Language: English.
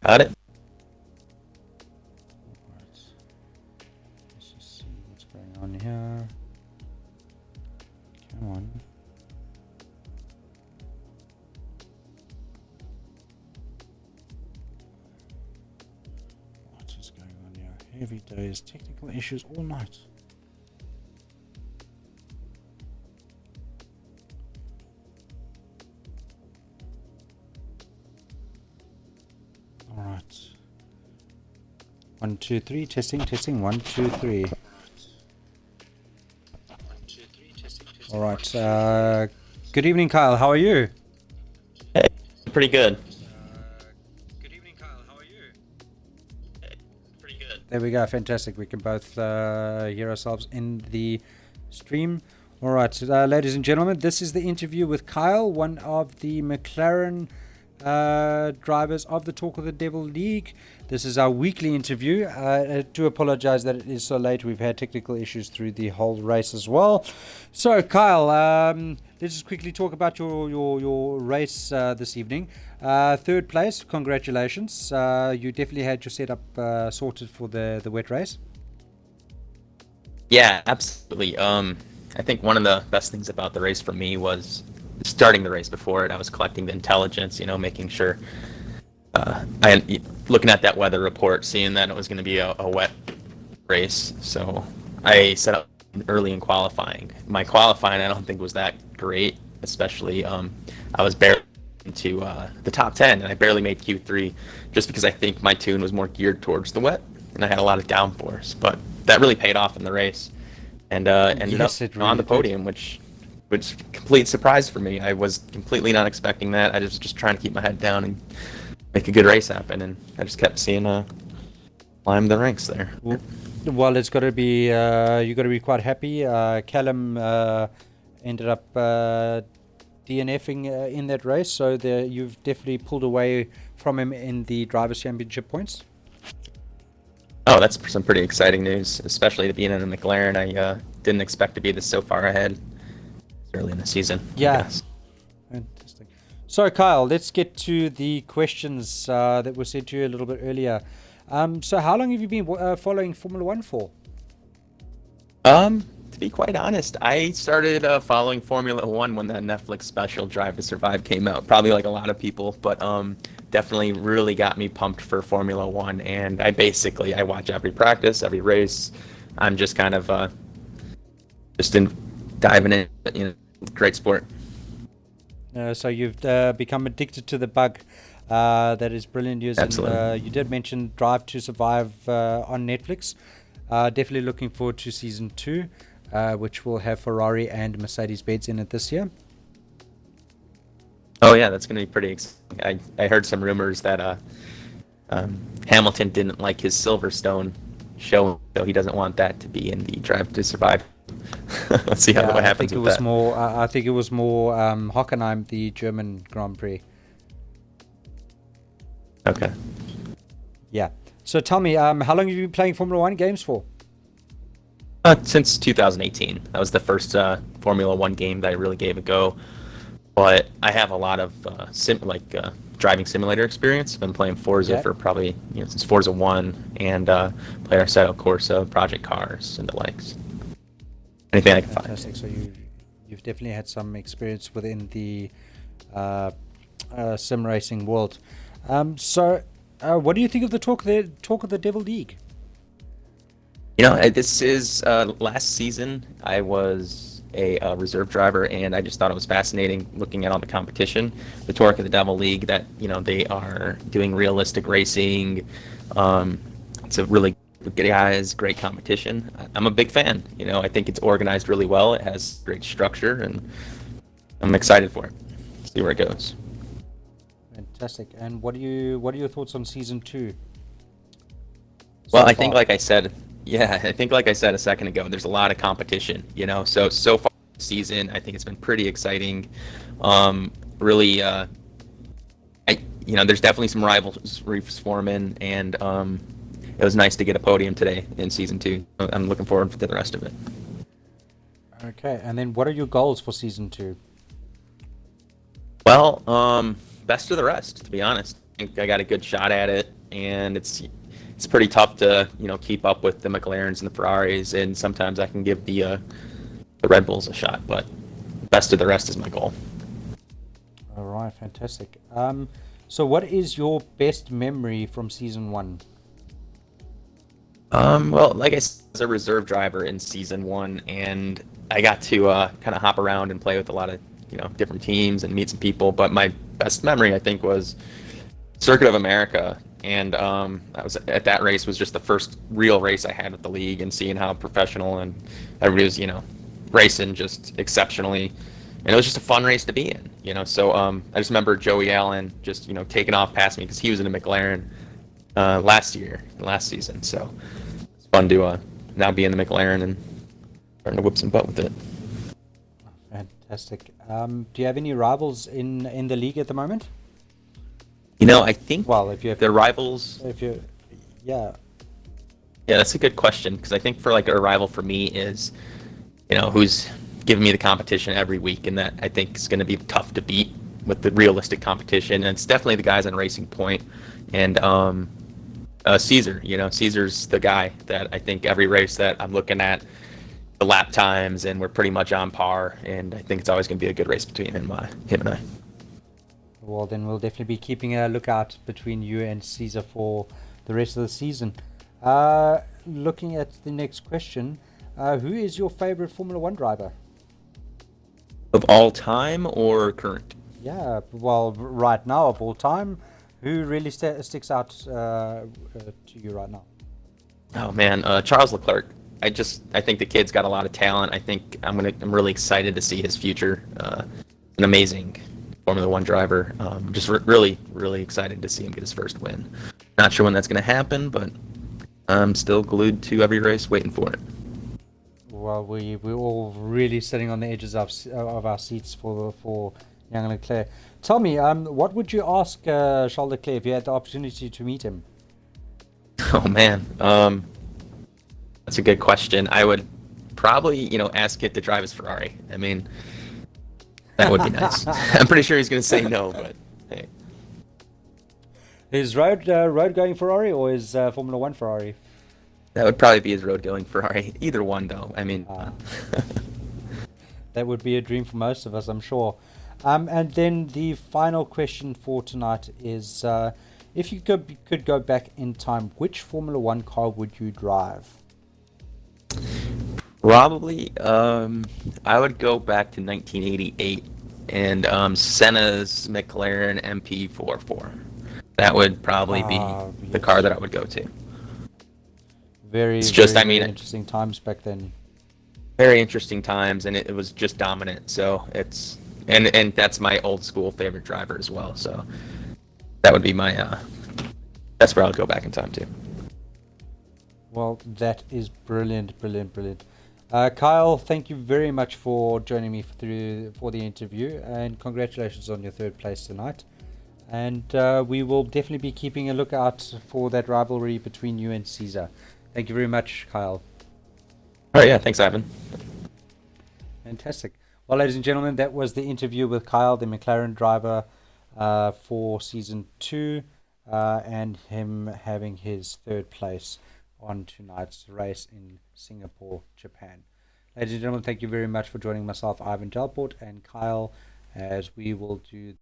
Got it. Alright. Let's just see what's going on here. Come on. What is going on here? Heavy days, technical issues all night. Alright. 1, 2, 3, testing, testing, 1, 2, 3. Alright, good evening, Kyle. How are you? Hey, pretty good. Good evening, Kyle. How are you? Hey, pretty good. There we go. Fantastic. We can both hear ourselves in the stream. All right, ladies and gentlemen, this is the interview with Kyle, one of the McLaren drivers of the Talk of the Devil League. This is our weekly interview. I do apologize that it is so late. We've had technical issues through the whole race as well. So, Kyle, let's just quickly talk about your race this evening. Third place, congratulations. You definitely had your setup sorted for the wet race. Yeah, absolutely. I think one of the best things about the race for me was starting the race before it. I was collecting the intelligence, making sure looking at that weather report, seeing that it was going to be a wet race. So I set up early in qualifying. My qualifying, I don't think was that great, especially I was barely into the top 10, and I barely made Q3 just because I think my tune was more geared towards the wet, and I had a lot of downforce. But that really paid off in the race, and ended up Yes, it on the really did. podium, which complete surprise for me. I was completely not expecting that. I was just trying to keep my head down and make a good race happen, and I just kept seeing climb the ranks there. Well, it's got to be you got to be quite happy. Callum ended up DNFing in that race, so you've definitely pulled away from him in the drivers' championship points. Oh, that's some pretty exciting news, especially to be in a McLaren. I didn't expect to be this so far ahead early in the season. Yeah. Fantastic. So, Kyle, let's get to the questions that were sent to you a little bit earlier. So, how long have you been following Formula One for? To be quite honest, I started following Formula One when that Netflix special Drive to Survive came out. Probably like a lot of people, but definitely really got me pumped for Formula One. And I watch every practice, every race. I'm just kind of diving in. Great sport. So you've become addicted to the bug. That is brilliant news. Absolutely. And you did mention Drive to Survive on Netflix. Definitely looking forward to season 2, which will have Ferrari and Mercedes-Benz in it this year. Oh yeah, that's going to be pretty exciting. I heard some rumors that Hamilton didn't like his Silverstone show, so he doesn't want that to be in the Drive to Survive. Let's see what happens with that. I think it was more Hockenheim, the German Grand Prix. Okay. Yeah. So tell me, how long have you been playing Formula One games for? Since 2018. That was the first Formula One game that I really gave a go. But I have a lot of driving simulator experience. I've been playing Forza for probably since Forza 1, and played Assetto Corsa, Project Cars, and the likes. Anything I can find. Fantastic. So you've definitely had some experience within the sim racing world. What do you think of the Talk of the Devil League? This is last season. I was a reserve driver, and I just thought it was fascinating looking at all the competition. The Torque of the Devil League, that they are doing realistic racing. It's a really good guys, great competition. I'm a big fan. I think it's organized really well. It has great structure, and I'm excited for it. See where it goes. Fantastic. And what are your thoughts on season 2? Well, I think, like I said a second ago, there's a lot of competition, so far this season, I think it's been pretty exciting. Really, there's definitely some rivalries forming, and it was nice to get a podium today in season 2. I'm looking forward to the rest of it. Okay, and then what are your goals for season 2? Well, best of the rest, to be honest. think I got a good shot at it, and it's pretty tough to keep up with the McLarens and the Ferraris, and sometimes I can give the Red Bulls a shot, but best of the rest is my goal. All right, fantastic. So what is your best memory from season one? Well, like I said, I was a reserve driver in season one, and I got to kind of hop around and play with a lot of different teams and meet some people. But my best memory, I think, was Circuit of America, and I was at that race was just the first real race I had with the league, and seeing how professional and everybody was, racing just exceptionally, and it was just a fun race to be in, So I just remember Joey Allen just taking off past me because he was in a McLaren last season, so it's fun to now be in the McLaren and starting to whip some butt with it. Fantastic. Do you have any rivals in the league at the moment? I think Well, if you have, the rivals. if you, yeah, Yeah, that's a good question because I think for like a rival for me is, who's giving me the competition every week, and that I think is going to be tough to beat with the realistic competition. And it's definitely the guys on Racing Point and Caesar. Caesar's the guy that I think every race that I'm looking at the lap times, and we're pretty much on par. And I think it's always going to be a good race between him and I. well, then we'll definitely be keeping a lookout between you and Caesar for the rest of the season. Looking at the next question, who is your favorite Formula One driver? Of all time or current? Yeah, well, right now of all time, who really sticks out to you right now? Oh man, Charles Leclerc. I think the kid's got a lot of talent. I think I'm really excited to see his future. An amazing Formula One driver. Just really, really excited to see him get his first win. Not sure when that's going to happen, but I'm still glued to every race, waiting for it. Well, we're all really sitting on the edges of our seats for young Leclerc. Tell me, what would you ask Charles Leclerc if you had the opportunity to meet him? Oh man, that's a good question. I would probably, ask Kit to drive his Ferrari. I mean, that would be nice. I'm pretty sure he's going to say no, but hey. His road going Ferrari or his Formula One Ferrari? That would probably be his road-going Ferrari. Either one, though. I mean, that would be a dream for most of us, I'm sure. And then the final question for tonight is, if you could go back in time, which Formula One car would you drive? probably, I would go back to 1988 and Senna's McLaren MP44. That would probably be the car that I would go to. Very, very interesting times back then. Very interesting times, and it was just dominant. So it's and that's my old school favorite driver as well. So that would be my that's where I'll go back in time to. Well, that is brilliant, brilliant, brilliant. Kyle, thank you very much for joining me for the interview, and congratulations on your third place tonight. And we will definitely be keeping a lookout for that rivalry between you and Caesar. Thank you very much, Kyle. All right, yeah, thanks, Ivan. Fantastic. Well, ladies and gentlemen, that was the interview with Kyle, the McLaren driver for season 2, and him having his third place on tonight's race in Singapore, Japan. Ladies and gentlemen, thank you very much for joining myself, Ivan Jalport, and Kyle, as we will do